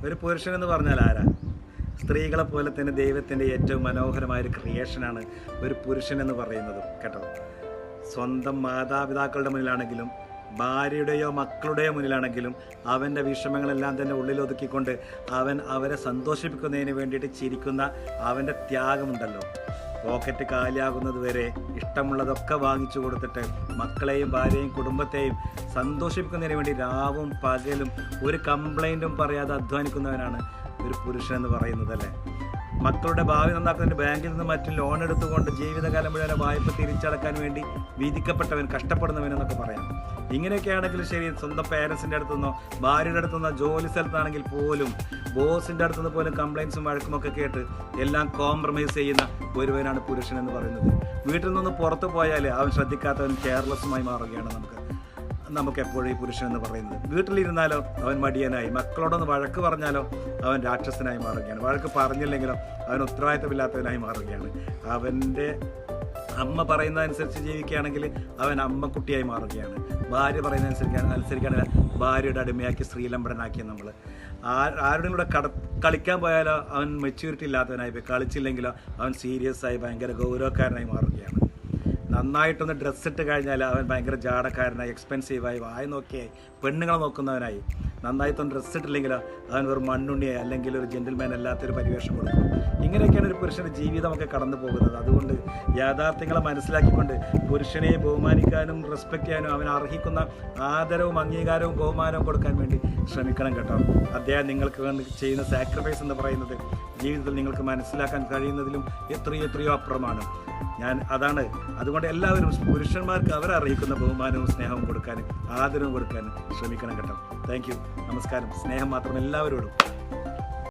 ഒരു പുരുഷനെന്ന് പറഞ്ഞാൽ ആരാ? സ്ത്രീകളെ പോലെ തന്നെ ദൈവത്തിൻ്റെ ഏറ്റവും മനോഹരമായൊരു ക്രിയേഷനാണ് ഒരു പുരുഷൻ എന്ന് പറയുന്നത് കേട്ടോ. സ്വന്തം മാതാപിതാക്കളുടെ മുന്നിലാണെങ്കിലും ഭാര്യയുടെയോ മക്കളുടെയോ മുന്നിലാണെങ്കിലും അവൻ്റെ വിഷമങ്ങളെല്ലാം തന്നെ ഉള്ളിലൊതുക്കിക്കൊണ്ട് അവൻ അവരെ സന്തോഷിപ്പിക്കുന്നതിന് വേണ്ടിയിട്ട് ചിരിക്കുന്ന അവൻ്റെ ത്യാഗമുണ്ടല്ലോ. പോക്കറ്റ് കാലിയാകുന്നത് വരെ ഇഷ്ടമുള്ളതൊക്കെ വാങ്ങിച്ചു കൊടുത്തിട്ട് മക്കളെയും ഭാര്യയും കുടുംബത്തെയും സന്തോഷിപ്പിക്കുന്നതിന് വേണ്ടി രാവും പകലും ഒരു കംപ്ലൈൻറ്റും പറയാതെ അധ്വാനിക്കുന്നവനാണ് ഒരു പുരുഷൻ എന്ന് പറയുന്നത് അല്ലേ. മക്കളുടെ ഭാവി നന്നാക്കുന്നതിന് ബാങ്കിൽ നിന്ന് മറ്റും ലോൺ എടുത്തുകൊണ്ട് ജീവിതകാലം മുഴുവൻ വായ്പ തിരിച്ചടക്കാൻ വേണ്ടി വിധിക്കപ്പെട്ടവൻ, കഷ്ടപ്പെടുന്നവനെന്നൊക്കെ പറയാം. ഇങ്ങനെയൊക്കെയാണെങ്കിലും ശരി, സ്വന്തം പേരൻസിൻ്റെ അടുത്തുനിന്നോ ഭാര്യയുടെ അടുത്തുനിന്നോ ജോലി സ്ഥലത്താണെങ്കിൽ പോലും ബോസിൻ്റെ അടുത്തുനിന്ന് പോലും കംപ്ലയിൻസും വഴക്കുമൊക്കെ കേട്ട് എല്ലാം കോംപ്രമൈസ് ചെയ്യുന്ന ഒരുവനാണ് പുരുഷൻ എന്ന് പറയുന്നത്. വീട്ടിൽ നിന്ന് പുറത്തു പോയാൽ അവൻ ശ്രദ്ധിക്കാത്തവൻ കെയർലെസ്സുമായി മാറുകയാണ് നമുക്ക് എപ്പോഴും ഈ പുരുഷൻ എന്ന് പറയുന്നത്. വീട്ടിലിരുന്നാലോ അവൻ മടിയനായി, മക്കളോടൊന്ന് വഴക്ക് പറഞ്ഞാലോ അവൻ രാക്ഷസനായി മാറുകയാണ്, വഴക്ക് പറഞ്ഞില്ലെങ്കിലോ അവൻ ഉത്തരവാദിത്തമില്ലാത്തവനായി മാറുകയാണ്. അവൻ്റെ അമ്മ പറയുന്നതനുസരിച്ച് ജീവിക്കുകയാണെങ്കിൽ അവൻ അമ്മക്കുട്ടിയായി മാറുകയാണ്. ഭാര്യ അനുസരിക്കുകയാണെങ്കിൽ ഭാര്യയുടെ അടിമയാക്കി ശ്രീലംബടനാക്കിയ നമ്മൾ. ആരുടെയും കൂടെ കളിക്കാൻ പോയാലോ അവൻ മെച്യൂരിറ്റി ഇല്ലാത്തവനായി പോയി, കളിച്ചില്ലെങ്കിലോ അവൻ സീരിയസ് ആയി ഭയങ്കര ഗൗരവക്കാരനായി മാറുകയാണ്. നന്നായിട്ടൊന്ന് ഡ്രസ്സ് ഇട്ട് കഴിഞ്ഞാൽ അവൻ ഭയങ്കര ജാടക്കാരനായി, എക്സ്പെൻസീവായി, വായി നോക്കിയായി, പെണ്ണുങ്ങളെ നോക്കുന്നവനായി. നന്നായിട്ടൊന്ന് ഡ്രസ്സ് ഇട്ടില്ലെങ്കിലോ അവൻ ഒരു മണ്ണുണ്ണിയായി അല്ലെങ്കിൽ ഒരു ജെന്റിൽമാൻ അല്ലാത്തൊരു പരിവേഷം കൊടുക്കും. ഇങ്ങനെയൊക്കെയാണ് ഒരു പുരുഷൻ്റെ ജീവിതമൊക്കെ കടന്നു പോകുന്നത്. അതുകൊണ്ട് യാഥാർത്ഥ്യങ്ങളെ മനസ്സിലാക്കിക്കൊണ്ട് പുരുഷനെ ബഹുമാനിക്കാനും റെസ്പെക്റ്റ് ചെയ്യാനും അവൻ അർഹിക്കുന്ന ആദരവും അംഗീകാരവും ബഹുമാനവും കൊടുക്കാൻ വേണ്ടി ശ്രമിക്കണം കേട്ടോ. അദ്ദേഹം നിങ്ങൾക്ക് വേണ്ടി ചെയ്യുന്ന സാക്രിഫൈസ് എന്ന് പറയുന്നത് ജീവിതത്തിൽ നിങ്ങൾക്ക് മനസ്സിലാക്കാൻ കഴിയുന്നതിലും എത്രയോ അപ്പുറമാണ്. അതുകൊണ്ട് എല്ലാവരും പുരുഷന്മാർക്ക് അവരറിയിക്കുന്ന ബഹുമാനവും സ്നേഹവും കൊടുക്കാനും ആദരവും കൊടുക്കാനും ശ്രമിക്കണം കേട്ടോ. Thank you. നമസ്കാരം. സ്നേഹം മാത്രം എല്ലാവരോടും.